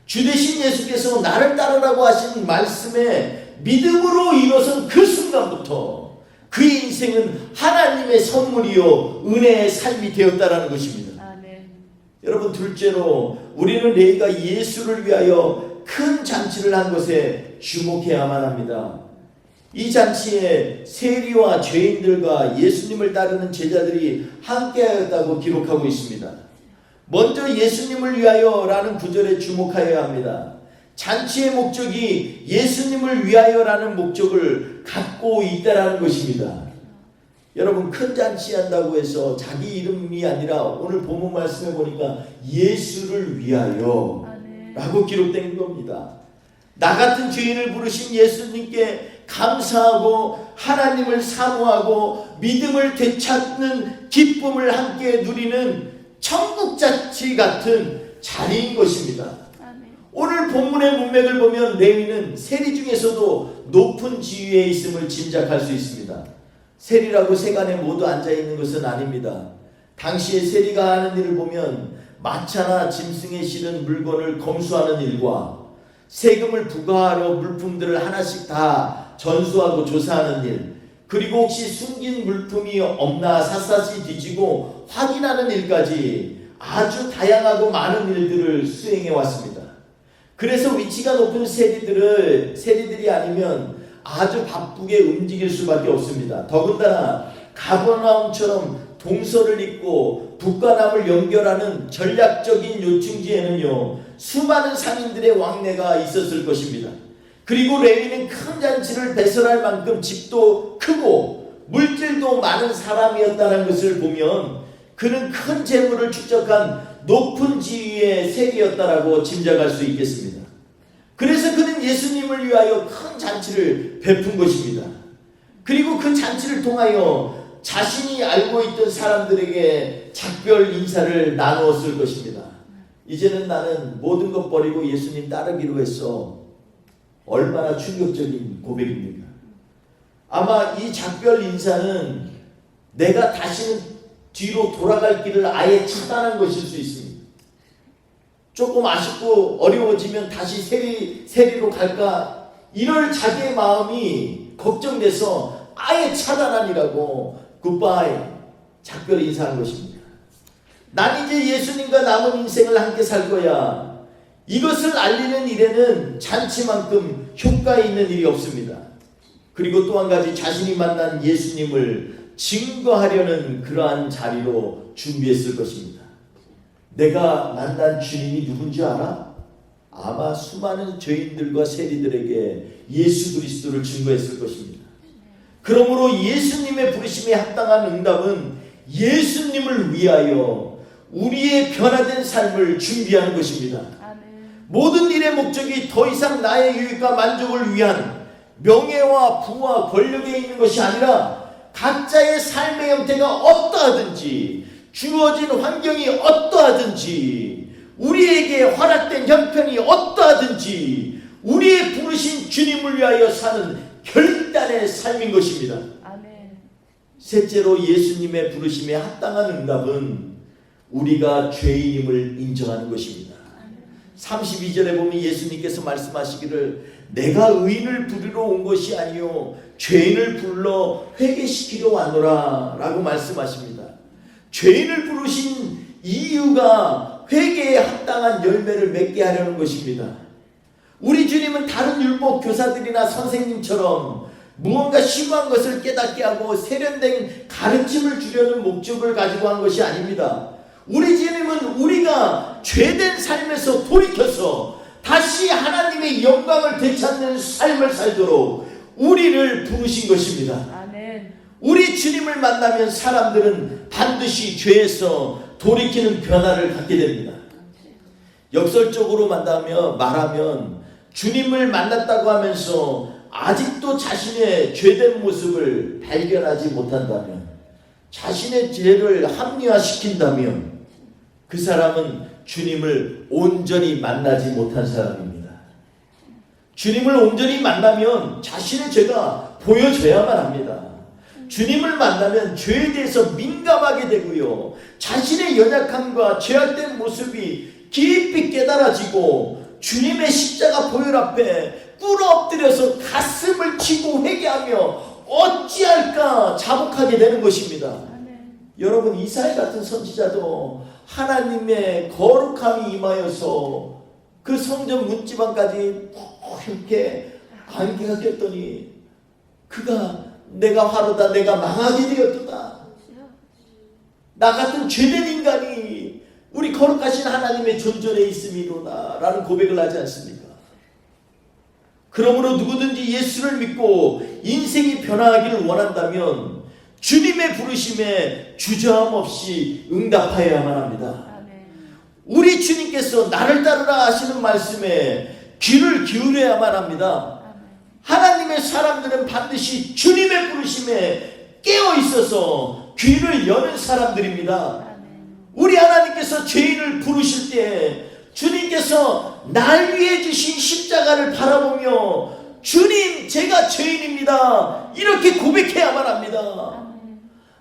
주 되신 예수께서 나를 따르라고 하신 말씀에 믿음으로 일어선 그 순간부터 그의 인생은 하나님의 선물이요 은혜의 삶이 되었다라는 것입니다. 아멘. 여러분 둘째로 우리는 레위가 예수를 위하여 큰 잔치를 한 것에 주목해야만 합니다. 이 잔치에 세리와 죄인들과 예수님을 따르는 제자들이 함께하였다고 기록하고 있습니다. 먼저 예수님을 위하여라는 구절에 주목하여야 합니다. 잔치의 목적이 예수님을 위하여라는 목적을 갖고 있다라는 것입니다. 여러분 큰 잔치 한다고 해서 자기 이름이 아니라 오늘 본문 말씀에 보니까 예수를 위하여 라고 기록된 겁니다. 나 같은 죄인을 부르신 예수님께 감사하고 하나님을 사모하고 믿음을 되찾는 기쁨을 함께 누리는 천국잔치 같은 자리인 것입니다. 오늘 본문의 문맥을 보면 레위는 세리 중에서도 높은 지위에 있음을 짐작할 수 있습니다. 세리라고 세간에 모두 앉아있는 것은 아닙니다. 당시에 세리가 하는 일을 보면 마차나 짐승에 실은 물건을 검수하는 일과 세금을 부과하러 물품들을 하나씩 다 전수하고 조사하는 일, 그리고 혹시 숨긴 물품이 없나 샅샅이 뒤지고 확인하는 일까지 아주 다양하고 많은 일들을 수행해 왔습니다. 그래서 위치가 높은 세리들이 아니면 아주 바쁘게 움직일 수밖에 없습니다. 더군다나 가버나움처럼 동서를 잇고 북과 남을 연결하는 전략적인 요충지에는요 수많은 상인들의 왕래가 있었을 것입니다. 그리고 레위는 큰 잔치를 배설할 만큼 집도 크고 물질도 많은 사람이었다는 것을 보면 그는 큰 재물을 축적한 높은 지위의 세계였다라고 짐작할 수 있겠습니다. 그래서 그는 예수님을 위하여 큰 잔치를 베푼 것입니다. 그리고 그 잔치를 통하여 자신이 알고 있던 사람들에게 작별 인사를 나누었을 것입니다. 이제는 나는 모든 것 버리고 예수님 따르기로 했어. 얼마나 충격적인 고백입니까? 아마 이 작별 인사는 내가 다시는 뒤로 돌아갈 길을 아예 차단한 것일 수 있습니다. 조금 아쉽고 어려워지면 다시 세리로 갈까? 이럴 자기의 마음이 걱정돼서 아예 차단하니라고 굿바이 작별 인사한 것입니다. 난 이제 예수님과 남은 인생을 함께 살 거야. 이것을 알리는 일에는 잔치만큼 효과 있는 일이 없습니다. 그리고 또 한 가지, 자신이 만난 예수님을 증거하려는 그러한 자리로 준비했을 것입니다. 내가 만난 주님이 누군지 알아? 아마 수많은 죄인들과 세리들에게 예수 그리스도를 증거했을 것입니다. 그러므로 예수님의 부르심에 합당한 응답은 예수님을 위하여 우리의 변화된 삶을 준비하는 것입니다. 모든 일의 목적이 더 이상 나의 유익과 만족을 위한 명예와 부와 권력에 있는 것이 아니라 각자의 삶의 형태가 어떠하든지, 주어진 환경이 어떠하든지, 우리에게 허락된 형편이 어떠하든지 우리의 부르신 주님을 위하여 사는 결단의 삶인 것입니다. 아멘. 셋째로, 예수님의 부르심에 합당한 응답은 우리가 죄인임을 인정하는 것입니다. 32절에 보면 예수님께서 말씀하시기를 내가 의인을 부르러 온 것이 아니요 죄인을 불러 회개시키러 왔노라 라고 말씀하십니다. 죄인을 부르신 이유가 회개에 합당한 열매를 맺게 하려는 것입니다. 우리 주님은 다른 율법 교사들이나 선생님처럼 무언가 심오한 것을 깨닫게 하고 세련된 가르침을 주려는 목적을 가지고 한 것이 아닙니다. 우리 주님은 우리가 죄된 삶에서 돌이켜서 다시 하나님의 영광을 되찾는 삶을 살도록 우리를 부르신 것입니다. 아멘. 우리 주님을 만나면 사람들은 반드시 죄에서 돌이키는 변화를 갖게 됩니다. 역설적으로 말하면 주님을 만났다고 하면서 아직도 자신의 죄된 모습을 발견하지 못한다면, 자신의 죄를 합리화시킨다면 그 사람은 주님을 온전히 만나지 못한 사람입니다. 주님을 온전히 만나면 자신의 죄가 보여져야만 합니다. 주님을 만나면 죄에 대해서 민감하게 되고요, 자신의 연약함과 죄악된 모습이 깊이 깨달아지고 주님의 십자가 보혈 앞에 꿇어 엎드려서 가슴을 치고 회개하며 어찌할까 자복하게 되는 것입니다. 아멘. 여러분, 이사야 같은 선지자도 하나님의 거룩함이 임하여서 그 성전 문지방까지 이렇게 안개가 꼈더니 그가 내가 화로다, 내가 망하게 되었도다, 나 같은 죄된 인간이 우리 거룩하신 하나님의 존전에 있음이로다 라는 고백을 하지 않습니까? 그러므로 누구든지 예수를 믿고 인생이 변화하기를 원한다면 주님의 부르심에 주저함 없이 응답하여야만 합니다. 우리 주님께서 나를 따르라 하시는 말씀에 귀를 기울여야만 합니다. 하나님의 사람들은 반드시 주님의 부르심에 깨어 있어서 귀를 여는 사람들입니다. 우리 하나님께서 죄인을 부르실 때 주님께서 날 위해 주신 십자가를 바라보며 주님, 제가 죄인입니다, 이렇게 고백해야만 합니다.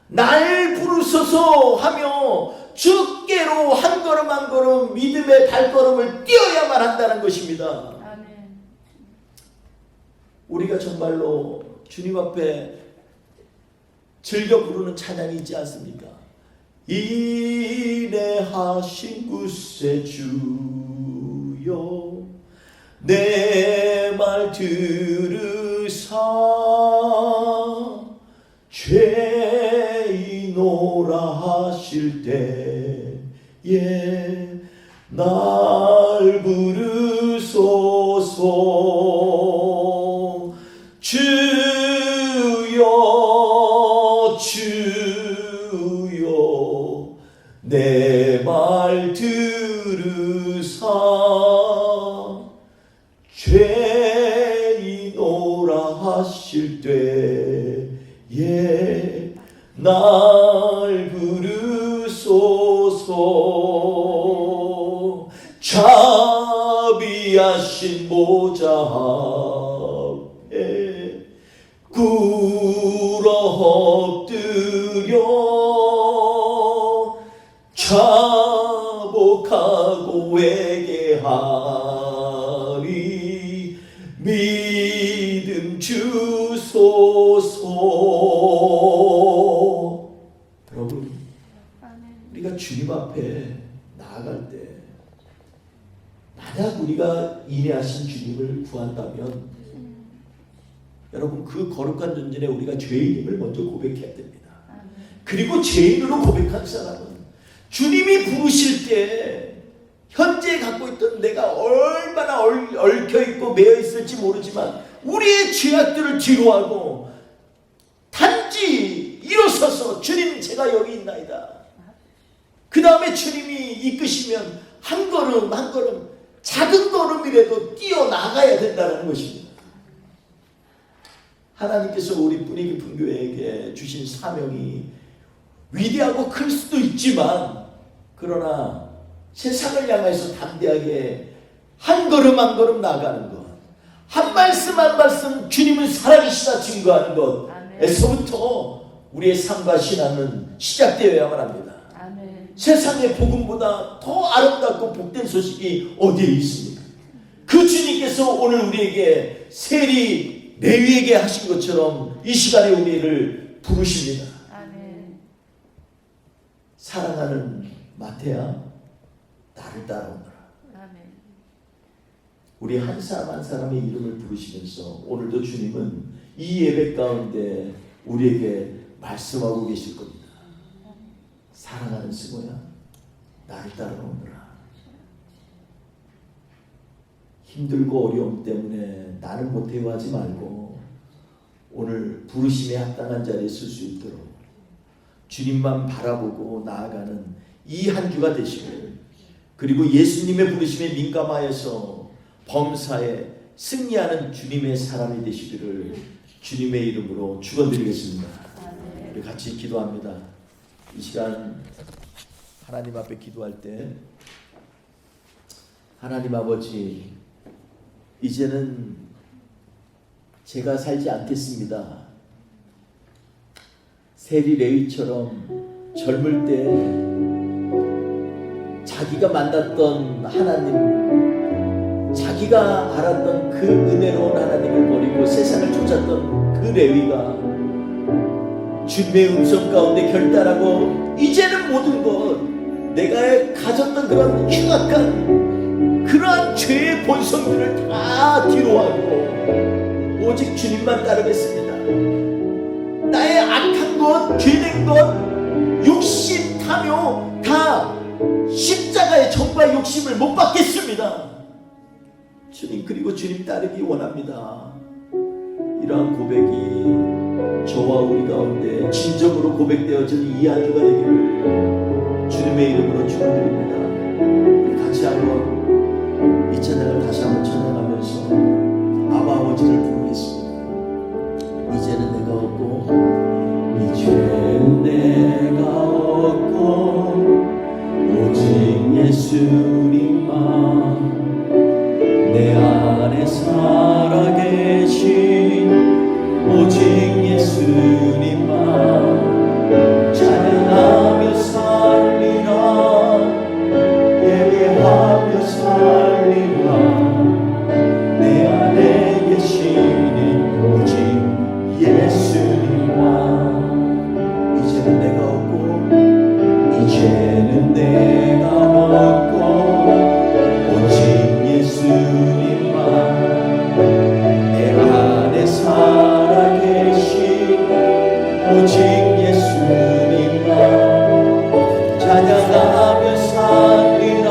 날 부르소서 하며 주께로 한 걸음 한 걸음 믿음의 발걸음을 뛰어야만 한다는 것입니다. 우리가 정말로 주님 앞에 즐겨 부르는 찬양이 있지 않습니까? 인내하신 구세주여 내 말 들으사 죄인오라 하실 때에 날 부르소서. 주여 주여 내 말 들으사 하실 때에 날 부르소서. 자비하신 보좌 앞에 꿇어 엎드려 자복하고 회개하리. 믿음 주소서. 여러분, 우리가 주님 앞에 나아갈 때 만약 우리가 인내하신 주님을 구한다면 여러분, 그 거룩한 존전에 우리가 죄인임을 먼저 고백해야 됩니다. 그리고 죄인으로 고백한 사람은 주님이 부르실 때 현재 갖고 있던 내가 얼마나 얽혀있고 매여있을지 모르지만 우리의 죄악들을 뒤로하고 단지 일어서서 주님 제가 여기 있나이다. 그 다음에 주님이 이끄시면 한 걸음 한 걸음 작은 걸음이라도 뛰어나가야 된다는 것입니다. 하나님께서 우리 뿌리 깊은 교회에게 주신 사명이 위대하고 클 수도 있지만 그러나 세상을 향해서 담대하게 한 걸음 한 걸음 나가는 것, 한 말씀 한 말씀 주님은 살아계시다 증거하는 것에서부터 우리의 삶과 신앙은 시작되어야만 합니다. 아멘. 세상의 복음보다 더 아름답고 복된 소식이 어디에 있습니까? 그 주님께서 오늘 우리에게 세리 레위에게 하신 것처럼 이 시간에 우리를 부르십니다. 아멘. 사랑하는 마태야, 나를 따라오너라. 아멘. 우리 한 사람 한 사람의 이름을 부르시면서 오늘도 주님은 이 예배 가운데 우리에게 말씀하고 계실 겁니다. 사랑하는 스모야, 나를 따라오너라. 힘들고 어려움 때문에 나는 못해요 하지 말고 오늘 부르심에 합당한 자리에 쓸 수 있도록 주님만 바라보고 나아가는 이 한 주가 되시길, 그리고 예수님의 부르심에 민감하여서 범사에 승리하는 주님의 사람이 되시기를 주님의 이름으로 축원드리겠습니다. 우리 같이 기도합니다. 이 시간 하나님 앞에 기도할 때 하나님 아버지, 이제는 제가 살지 않겠습니다. 세리 레위처럼 젊을 때 자기가 만났던 하나님, 자기가 알았던 그 은혜로운 하나님을 버리고 세상을 쫓았던 그 레위가 주님의 음성 가운데 결단하고 이제는 모든 것, 내가 가졌던 그런 흉악한 그러한 죄의 본성들을 다 뒤로하고 오직 주님만 따르겠습니다. 나의 악한 것, 죄된 것, 욕심, 탐욕 다 십자가의 정과 욕심을 못 받겠습니다. 주님, 그리고 주님 따르기 원합니다. 이러한 고백이 저와 우리 가운데 진정으로 고백되어지는 이 한 주가 되기를 주님의 이름으로 축원드립니다. 우리 같이 한번 이 찬양을 다시 한번 찬양하면서 아바 아버지를 부르겠습니다. 이제는 내가 없고, 이제는 내가 없고 오직 예수님만 내 안에 살아계신 오직 예수님만 찬양하며 살리라, 예배하며 살리라. 내 안에 계시니 오직 예수님만. 이제는 내가 없고, 이제는 내가 없고 오직 예수님만 내 안에 살아계신 오직 예수님만 찬양하며 살리라,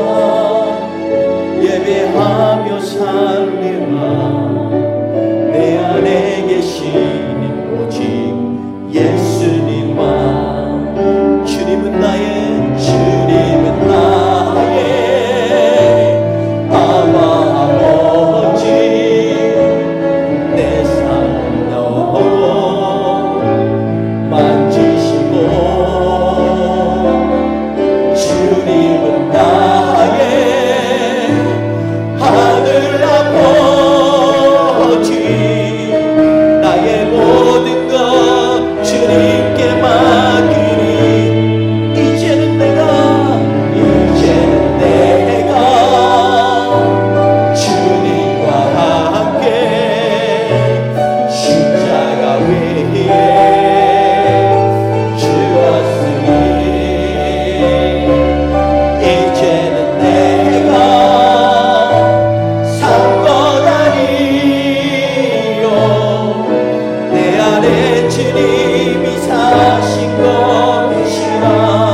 예배하며 살리라. 내 안에 계신 오직 예수님만. 주님은 나의 아바 아버지, 내 삶 주님이 사신 것이라.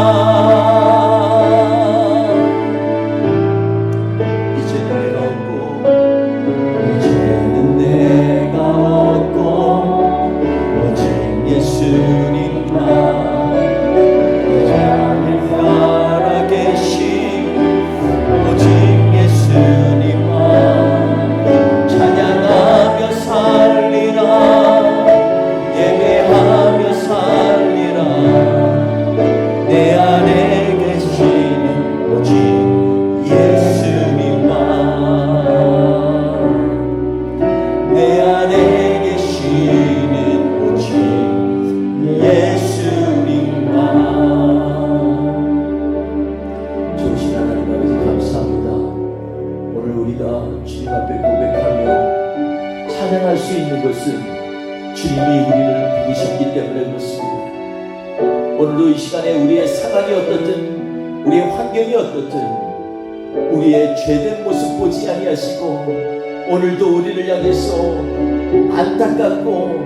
찬양할 수 있는 것은 주님이 우리를 부르셨기 때문에 그렇습니다. 오늘도 이 시간에 우리의 상황이 어떻든, 우리의 환경이 어떻든 우리의 죄된 모습 보지 아니하시고 오늘도 우리를 향해서 안타깝고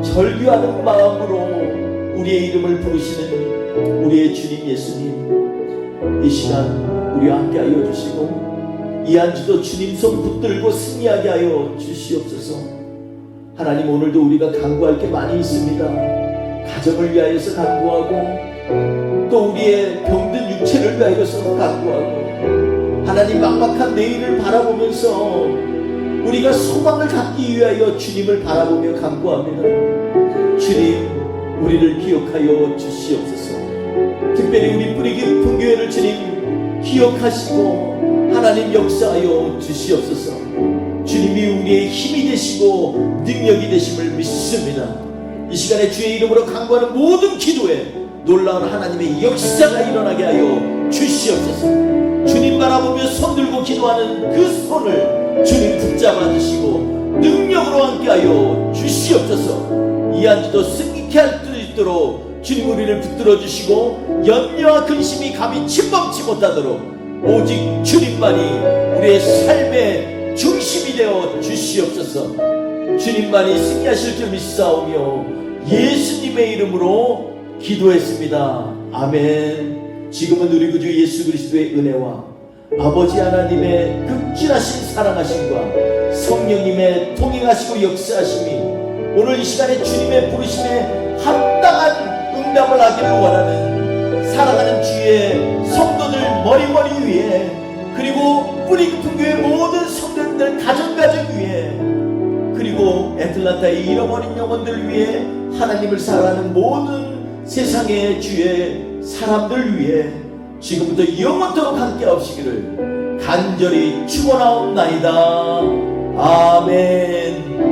절규하는 마음으로 우리의 이름을 부르시는 우리의 주님 예수님, 이 시간 우리와 함께 하여 주시고 이 한 주도 주님 손 붙들고 승리하게 하여 주시옵소서. 하나님, 오늘도 우리가 간구할 게 많이 있습니다. 가정을 위하여서 간구하고 또 우리의 병든 육체를 위하여서 간구하고 하나님, 막막한 내일을 바라보면서 우리가 소망을 갖기 위하여 주님을 바라보며 간구합니다. 주님, 우리를 기억하여 주시옵소서. 특별히 우리 뿌리 깊은 교회를 주님 기억하시고 하나님 역사하여 주시옵소서. 주님이 우리의 힘이 되시고 능력이 되심을 믿습니다. 이 시간에 주의 이름으로 간구하는 모든 기도에 놀라운 하나님의 역사가 일어나게 하여 주시옵소서. 주님 바라보며 손들고 기도하는 그 손을 주님 붙잡아 주시고 능력으로 함께하여 주시옵소서. 이 한 주도 승리케 할 수 있도록 주님 우리를 붙들어 주시고 염려와 근심이 감히 침범치 못하도록 오직 주님만이 우리의 삶의 중심이 되어 주시옵소서. 주님만이 승리하실 줄 믿사오며 예수님의 이름으로 기도했습니다. 아멘. 지금은 우리 구주 예수 그리스도의 은혜와 아버지 하나님의 극진하신 사랑하심과 성령님의 통행하시고 역사하심이 오늘 이 시간에 주님의 부르심에 합당한 응답을 하기를 원하는 사랑하는 주의 성도들 머리머리 위에, 그리고 뿌리 깊은 교회 모든 성도들 가정 위에, 그리고 애틀란타의 잃어버린 영혼들 위에, 하나님을 사랑하는 모든 세상의 주의 사람들 위에 지금부터 영원토록 함께 하시기를 간절히 축원하옵나이다. 아멘.